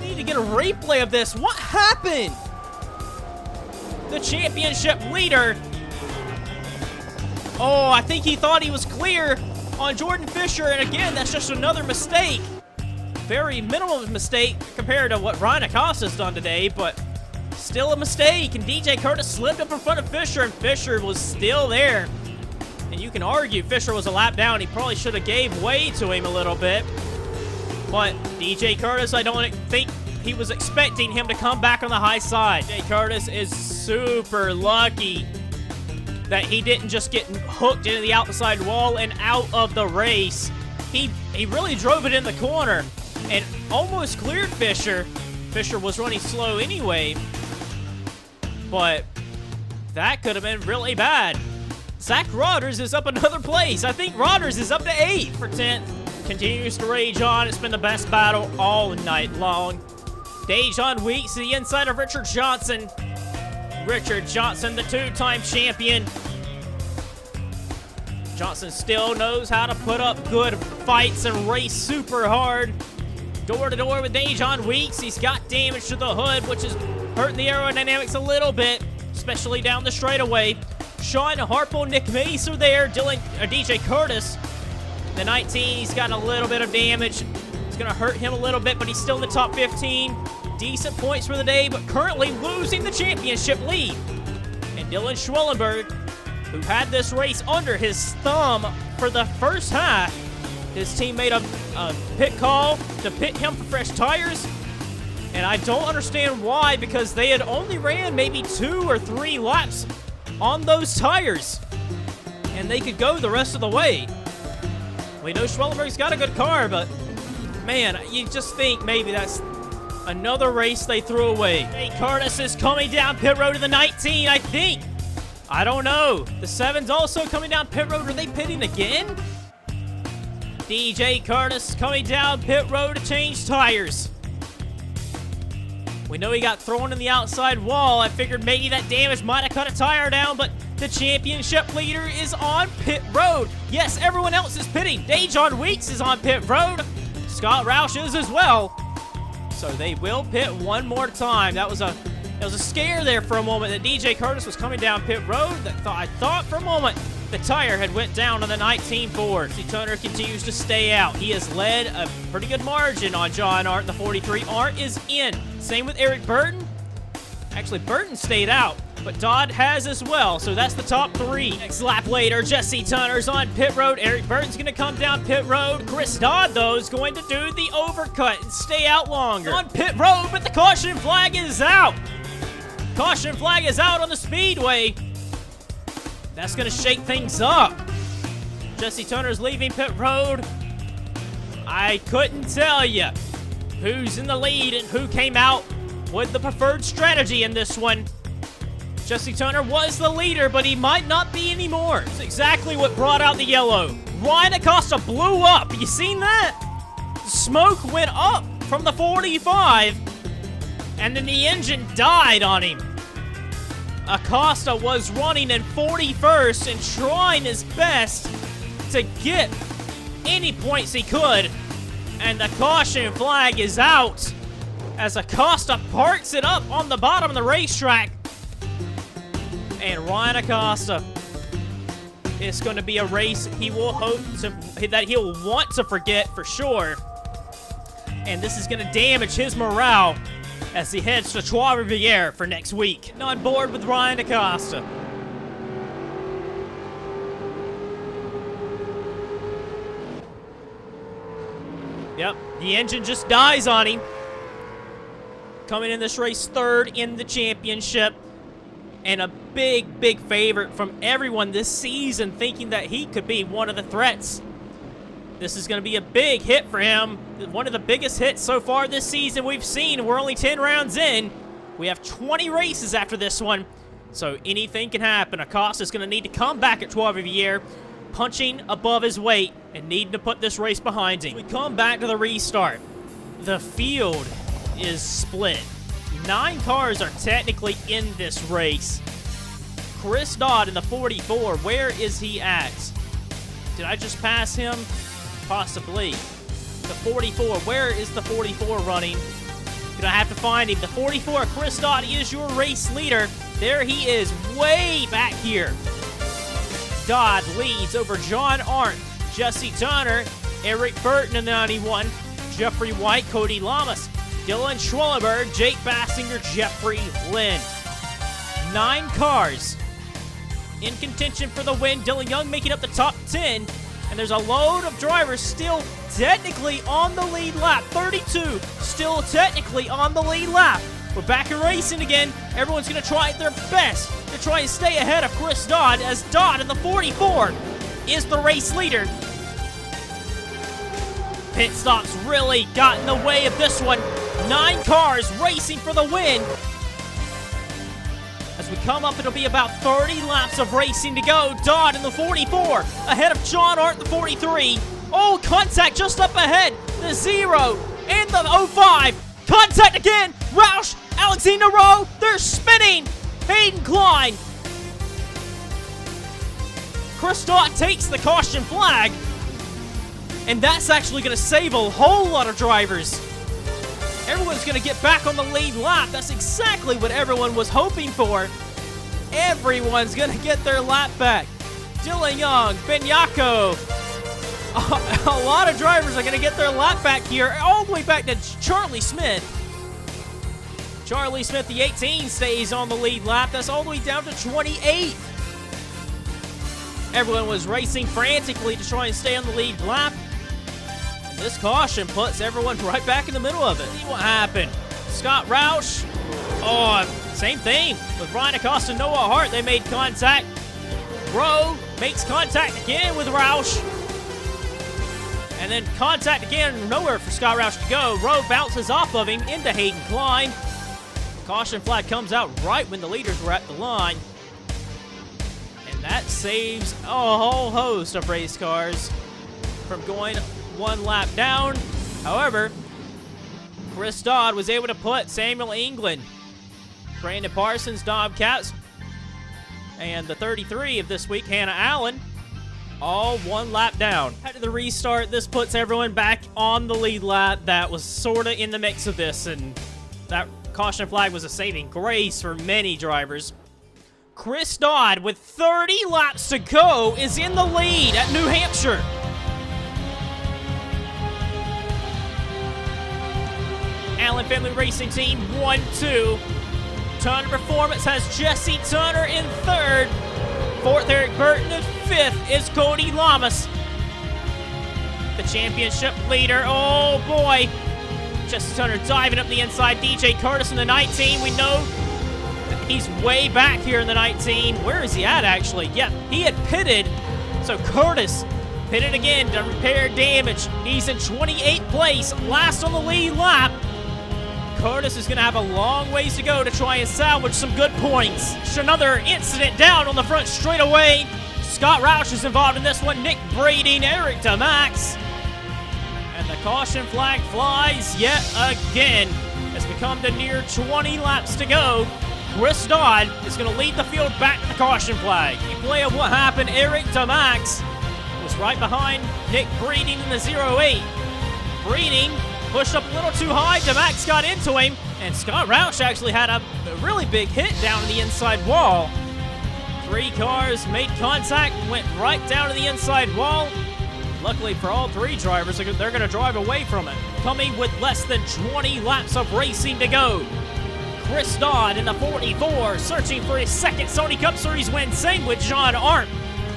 Need to get a replay of this. What happened? The championship leader. Oh, I think he thought he was clear on Jordan Fisher, and again, that's just another mistake. Very minimal mistake compared to what Ryan Acosta's done today, but still a mistake. And DJ Kurtis slipped up in front of Fisher, and Fisher was still there. And you can argue Fisher was a lap down. He probably should have gave way to him a little bit. But DJ Kurtis, I don't think he was expecting him to come back on the high side. DJ Kurtis is super lucky that he didn't just get hooked into the outside wall and out of the race. He really drove it in the corner and almost cleared Fisher. Fisher was running slow anyway, but That could have been really bad. Zach Rodgers is up another place. I think Rodgers is up to 8th for 10th. Continues to rage on. It's been the best battle all night long. Dejon Weeks to the inside of Richard Johnson. Richard Johnson, the 2-time champion. Johnson still knows how to put up good fights and race super hard. Door to door with Dejon Weeks. He's got damage to the hood, which is hurting the aerodynamics a little bit, especially down the straightaway. Sean Harple, Nick Mace are there. DJ Kurtis, the 19, he's got a little bit of damage. It's going to hurt him a little bit, but he's still in the top 15. Decent points for the day, but currently losing the championship lead. And Dylan Schwellenberg, who had this race under his thumb for the first half, his team made a pit call to pit him for fresh tires. And I don't understand why, because they had only ran maybe 2 or 3 laps on those tires, and they could go the rest of the way. We know Schwellenberg's got a good car, but man, you just think maybe that's another race they threw away. Hey, Kurtis is coming down pit road to the 19, I think. I don't know. The 7's also coming down pit road. Are they pitting again? DJ Kurtis coming down pit road to change tires. We know he got thrown in the outside wall. I figured maybe that damage might have cut a tire down, but the championship leader is on pit road. Yes, everyone else is pitting. Dejon Weeks is on pit road. Scott Roush is as well. So they will pit one more time. That was a scare there for a moment that DJ Kurtis was coming down pit road. I thought for a moment the tire had went down on the 19 Ford. Turner continues to stay out. He has led a pretty good margin on John Art. The 43 Art is in. Same with Eric Burton. Actually, Burton stayed out, but Dodd has as well, so that's the top 3. Next lap later, Jesse Tunner's on pit road. Eric Burton's going to come down pit road. Chris Dodd, though, is going to do the overcut and stay out longer. On pit road, but the caution flag is out. Caution flag is out on the speedway. That's going to shake things up. Jesse Tunner's leaving pit road. I couldn't tell you who's in the lead and who came out with the preferred strategy in this one. Jesse Tunner was the leader, but he might not be anymore. It's exactly what brought out the yellow. Ryan Acosta blew up. You seen that? Smoke went up from the 45, and then the engine died on him. Acosta was running in 41st and trying his best to get any points he could, and the caution flag is out as Acosta parks it up on the bottom of the racetrack. And Ryan Acosta, it's going to be a race he will hope that he'll want to forget for sure. And this is going to damage his morale as he heads to Trois Rivières for next week. On board with Ryan Acosta. Yep, the engine just dies on him. Coming in this race 3rd in the championship. And a big, big favorite from everyone this season, thinking that he could be one of the threats. This is going to be a big hit for him. One of the biggest hits so far this season we've seen. We're only 10 rounds in. We have 20 races after this one. So anything can happen. Acosta's going to need to come back at Trois Rivières, punching above his weight and needing to put this race behind him. We come back to the restart. The field is split. 9 cars are technically in this race. Chris Dodd in the 44, where is he at? Did I just pass him? Possibly. The 44, where is the 44 running? Gonna have to find him. The 44, Chris Dodd is your race leader. There he is, way back here. Dodd leads over John Arndt, Jesse Tunner, Eric Burton in the 91, Jeffrey White, Cody Lamas, Dylan Schwellenberg, Jake Bassinger, Jeffrey Lynn. 9 cars in contention for the win. Dylan Young making up the top 10. And there's a load of drivers still technically on the lead lap. 32 still technically on the lead lap. We're back in racing again. Everyone's going to try their best to try and stay ahead of Chris Dodd, as Dodd in the 44 is the race leader. Pit stops really got in the way of this one. 9 cars racing for the win. As we come up, it'll be about 30 laps of racing to go. Dodd in the 44, ahead of John Art, the 43. Oh, contact just up ahead. The 0 and the 05. Contact again. Roush, Alexander Rowe, they're spinning. Hayden Klein. Chris Dodd takes the caution flag. And that's actually going to save a whole lot of drivers. Everyone's going to get back on the lead lap. That's exactly what everyone was hoping for. Everyone's going to get their lap back. Dylan Young, Ben Yako. A lot of drivers are going to get their lap back here, all the way back to Charlie Smith. Charlie Smith, the 18, stays on the lead lap. That's all the way down to 28. Everyone was racing frantically to try and stay on the lead lap. And this caution puts everyone right back in the middle of it. See what happened. Scott Roush. Oh, same thing with Ryan Acosta and Noah Hart. They made contact. Rowe makes contact again with Roush. And then contact again, nowhere for Scott Roush to go. Rowe bounces off of him into Hayden Klein. Caution flag comes out right when the leaders were at the line. And that saves a whole host of race cars from going one lap down. However, Chris Dodd was able to put Samuel England, Brandon Parsons, Dom Caps, and the 33 of this week, Hannah Allen, all one lap down. After the restart, this puts everyone back on the lead lap that was sort of in the mix of this, and that caution flag was a saving grace for many drivers. Chris Dodd, with 30 laps to go, is in the lead at New Hampshire. Allen Family Racing Team 1-2. Turner Performance has Jesse Turner in 3rd. 4th, Eric Burton, and 5th is Cody Lamas. The championship leader, oh boy. Jesse Turner diving up the inside. DJ Kurtis in the 19. We know he's way back here in the 19. Where is he at, actually? Yep, he had pitted. So Kurtis pitted again to repair damage. He's in 28th place, last on the lead lap. Kurtis is going to have a long ways to go to try and salvage some good points. Another incident down on the front straightaway. Scott Roush is involved in this one. Nick Brady and Eric DeMax. And the caution flag flies yet again. As we come to near 20 laps to go, Chris Dodd is going to lead the field back to the caution flag. Replay of what happened. Eric DeMax was right behind Nick Breeding in the 08. Breeding pushed up a little too high. DeMax got into him, and Scott Roush actually had a really big hit down to the inside wall. 3 cars made contact, went right down to the inside wall. Luckily for all 3 drivers, they're going to drive away from it. Coming with less than 20 laps of racing to go, Chris Dodd in the 44, searching for his 2nd Sony Cup Series win, same with John Arndt.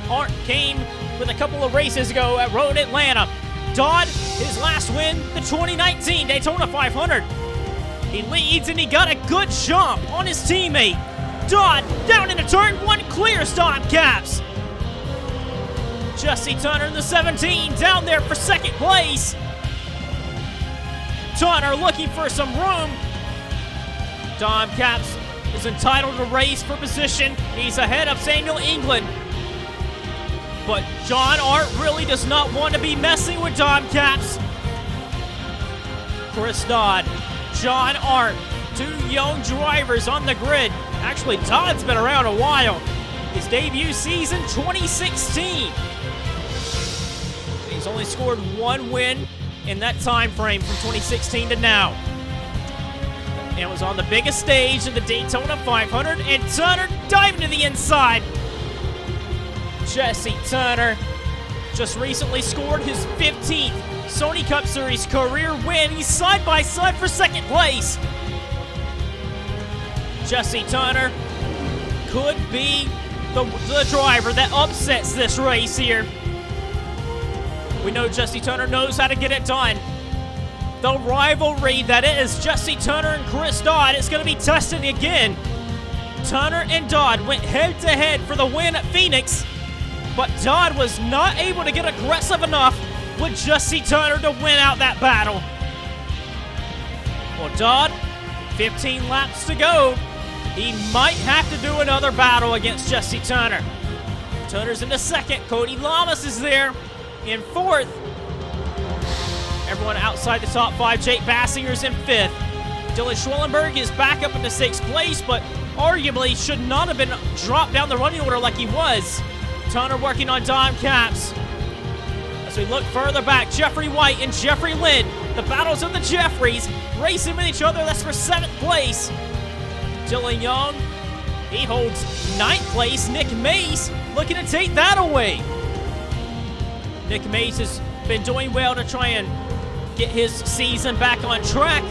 Arndt came with a couple of races ago at Road Atlanta. Dodd, his last win, the 2019 Daytona 500. He leads and he got a good jump on his teammate. Dodd down into turn 1, clears Dom Caps. Jesse Turner in the 17 down there for 2nd place. Turner looking for some room. Dom Caps is entitled to race for position. He's ahead of Samuel England. But John Art really does not want to be messing with Dom Caps. Chris Dodd, John Art, 2 young drivers on the grid. Actually, Dodd's been around a while. His debut season, 2016. He's only scored 1 win in that time frame from 2016 to now. And it was on the biggest stage in the Daytona 500, and Turner diving to the inside. Jesse Turner just recently scored his 15th Sony Cup Series career win. He's side by side for 2nd place. Jesse Turner could be the driver that upsets this race here. We know Jesse Turner knows how to get it done. The rivalry that is Jesse Turner and Chris Dodd is going to be tested again. Turner and Dodd went head-to-head for the win at Phoenix, but Dodd was not able to get aggressive enough with Jesse Turner to win out that battle. Well, Dodd, 15 laps to go. He might have to do another battle against Jesse Turner. Turner's in the second. Cody Lamas is there in fourth. Everyone outside the top five. Jake Bassinger's in fifth. Dylan Schwellenberg is back up into sixth place, but arguably should not have been dropped down the running order like he was. Turner working on dime caps. As we look further back, Jeffrey White and Jeffrey Lynn, the battles of the Jeffreys, racing with each other. That's for seventh place. Dylan Young, he holds ninth place. Nick Mace looking to take that away. Nick Mace has been doing well to try and get his season back on track.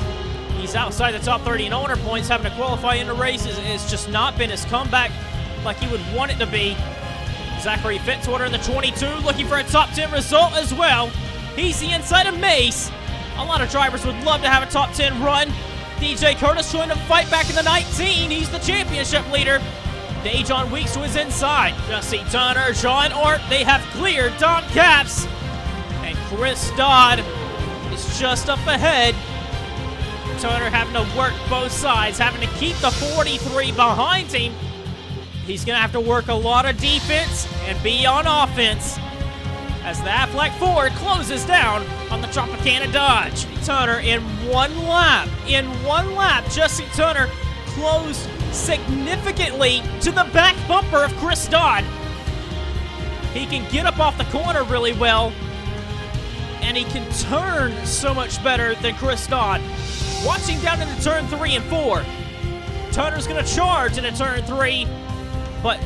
He's outside the top 30 in owner points, having to qualify into races. It's just not been his comeback like he would want it to be. Zachary Fitzwater in the 22, looking for a top 10 result as well. He's the inside of Mace. A lot of drivers would love to have a top 10 run. DJ Kurtis trying to fight back in the 19. He's the championship leader. Dejon Weeks to his inside. Jesse Turner, John Art, they have cleared Dom Caps. And Chris Dodd is just up ahead. Turner having to work both sides, having to keep the 43 behind him. He's going to have to work a lot of defense and be on offense as the Affleck Ford closes down on the Tropicana Dodge. Turner in one lap. Jesse Turner closed significantly to the back bumper of Chris Dodd. He can get up off the corner really well, and he can turn so much better than Chris Dodd. Watching down into turn 3 and 4. Turner's going to charge into turn 3, but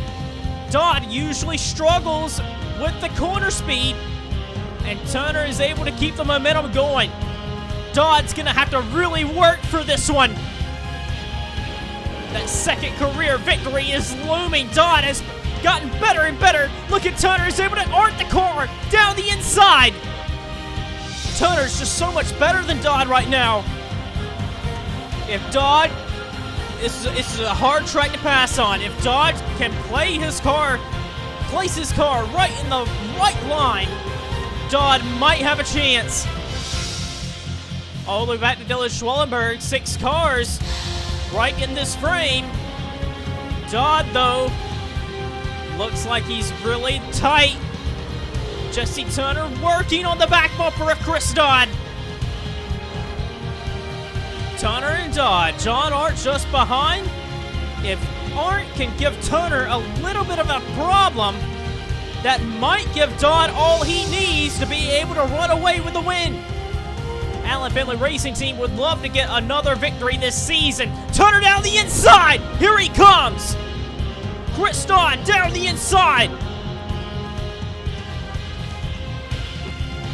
Dodd usually struggles with the corner speed, and Turner is able to keep the momentum going. Dodd's going to have to really work for this one. That second career victory is looming. Dodd has gotten better and better. Look at Turner, he's able to art the car down the inside. Turner's just so much better than Dodd right now. If Dodd, this is a hard track to pass on. If Dodd can place his car right in the right line, Dodd might have a chance. All the way back to Dylan Schwellenberg, 6 cars right in this frame. Dodd, though, looks like he's really tight. Jesse Turner working on the back bumper of Chris Dodd. Turner and Dodd. John Art just behind. If Art can give Turner a little bit of a problem, that might give Dodd all he needs to be able to run away with the win. Allen Finley Racing Team would love to get another victory this season. Turner down the inside. Here he comes. Chris Dodd down the inside.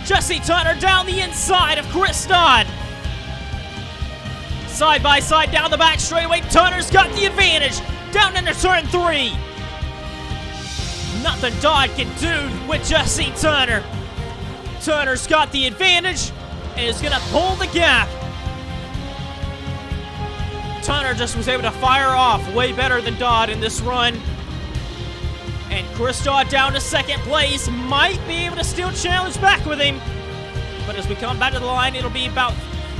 Jesse Turner down the inside of Chris Dodd. Side by side down the back straightaway. Turner's got the advantage. Down into turn 3. Nothing Dodd can do with Jesse Turner. Turner's got the advantage and is going to pull the gap. Turner just was able to fire off way better than Dodd in this run. And Chris Dodd down to second place. Might be able to still challenge back with him. But as we come back to the line, it'll be about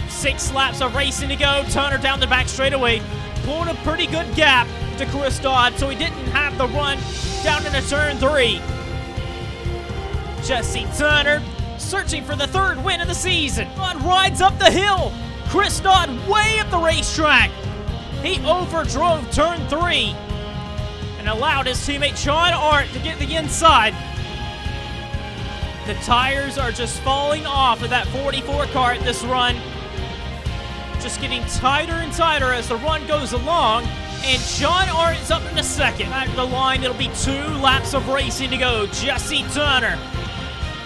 6 laps of racing to go. Turner down the back straightaway. Pulling a pretty good gap to Chris Dodd, so he didn't have the run down into turn 3. Jesse Turner searching for the 3rd win of the season. Dodd rides up the hill. Chris Dodd way up the racetrack. He overdrove turn 3 and allowed his teammate Sean Art to get the inside. The tires are just falling off of that 44 car at this run. Just getting tighter and tighter as the run goes along. And John Art is up in the second. Back to the line, it'll be 2 laps of racing to go. Jesse Turner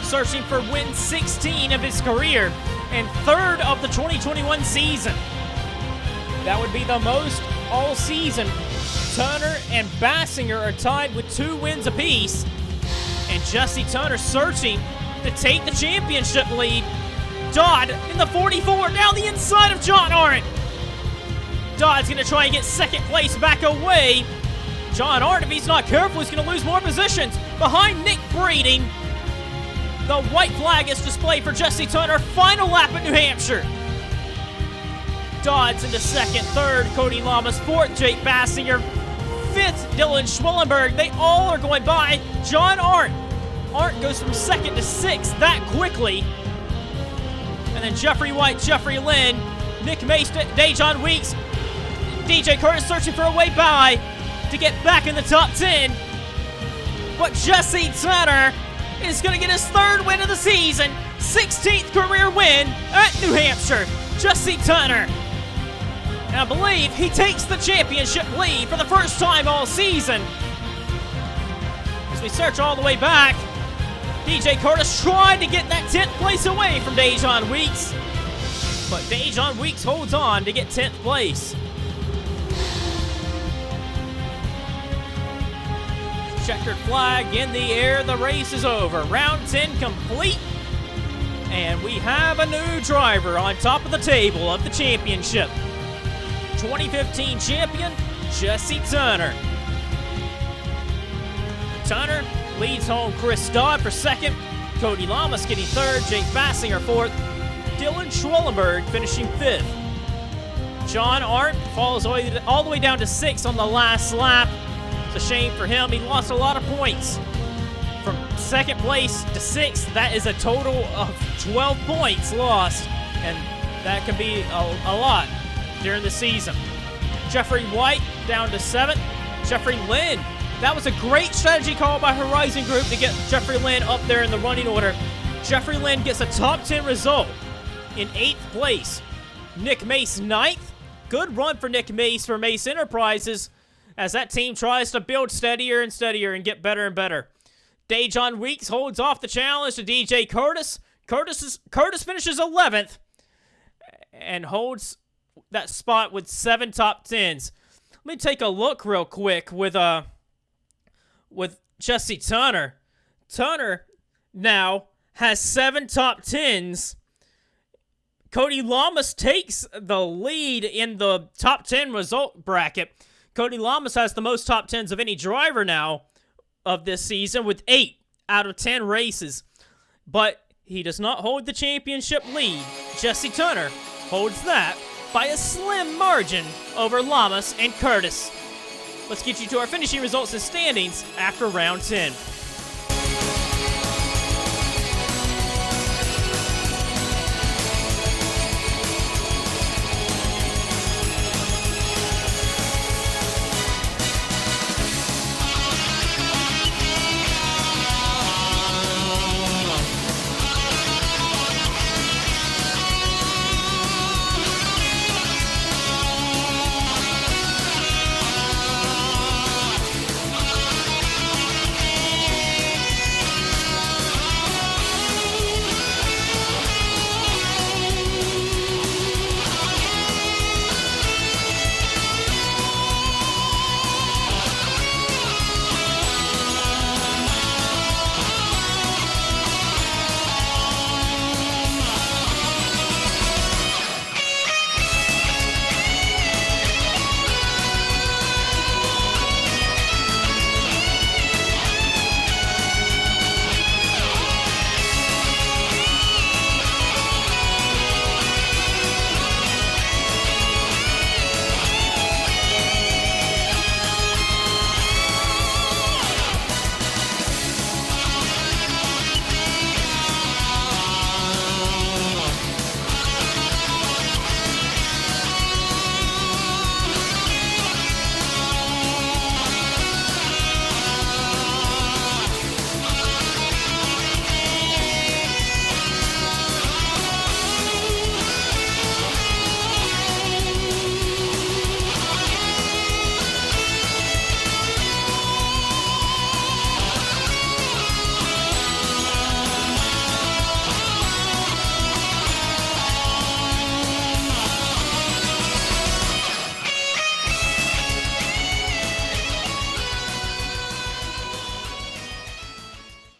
searching for win 16 of his career and 3rd of the 2021 season. That would be the most all season. Turner and Bassinger are tied with 2 wins apiece. And Jesse Turner searching to take the championship lead. Dodd in the 44 down the inside of John Art. Dodd's going to try and get second place back away. John Art, if he's not careful, he's going to lose more positions. Behind Nick Breeding. The white flag is displayed for Jesse Turner. Final lap at New Hampshire. Dodd's into second. Third, Cody Lamas. Fourth, Jake Bassinger. Fifth, Dylan Schwellenberg. They all are going by John Arndt. Arndt goes from second to sixth that quickly. And then Jeffrey White, Jeffrey Lynn, Nick Mace, Dejon Weeks, DJ Kurtis searching for a way by to get back in the top 10. But Jesse Turner is going to get his third win of the season, 16th career win at New Hampshire. Jesse Turner. And I believe he takes the championship lead for the first time all season. As we search all the way back, DJ Kurtis tried to get that 10th place away from Dejon Weeks. But Dejon Weeks holds on to get 10th place. Checkered flag in the air, the race is over. Round 10 complete. And we have a new driver on top of the table of the championship. 2015 champion, Jesse Turner. Turner leads home Chris Dodd for second. Cody Lamas getting third. Jake Bassinger fourth. Dylan Schwellenberg finishing fifth. John Arndt falls all the way down to sixth on the last lap. It's a shame for him. He lost a lot of points. From second place to sixth, that is a total of 12 points lost. And that can be a lot during the season. Jeffrey White down to seventh. Jeffrey Lynn. That was a great strategy call by Horizon Group to get Jeffrey Lynn up there in the running order. Jeffrey Lynn gets a top 10 result in 8th place. Nick Mace 9th. Good run for Nick Mace for Mace Enterprises as that team tries to build steadier and steadier and get better and better. Dejon Weeks holds off the challenge to DJ Kurtis. Kurtis finishes 11th and holds that spot with 7 top 10s. Let me take a look real quick with Jesse Turner. Turner now has 7 top 10s. Cody Lamas takes the lead in the top 10 result bracket. Cody Lamas has the most top 10s of any driver now of this season with 8 out of 10 races. But he does not hold the championship lead. Jesse Turner holds that by a slim margin over Lamas and Kurtis. Let's get you to our finishing results and standings after round 10.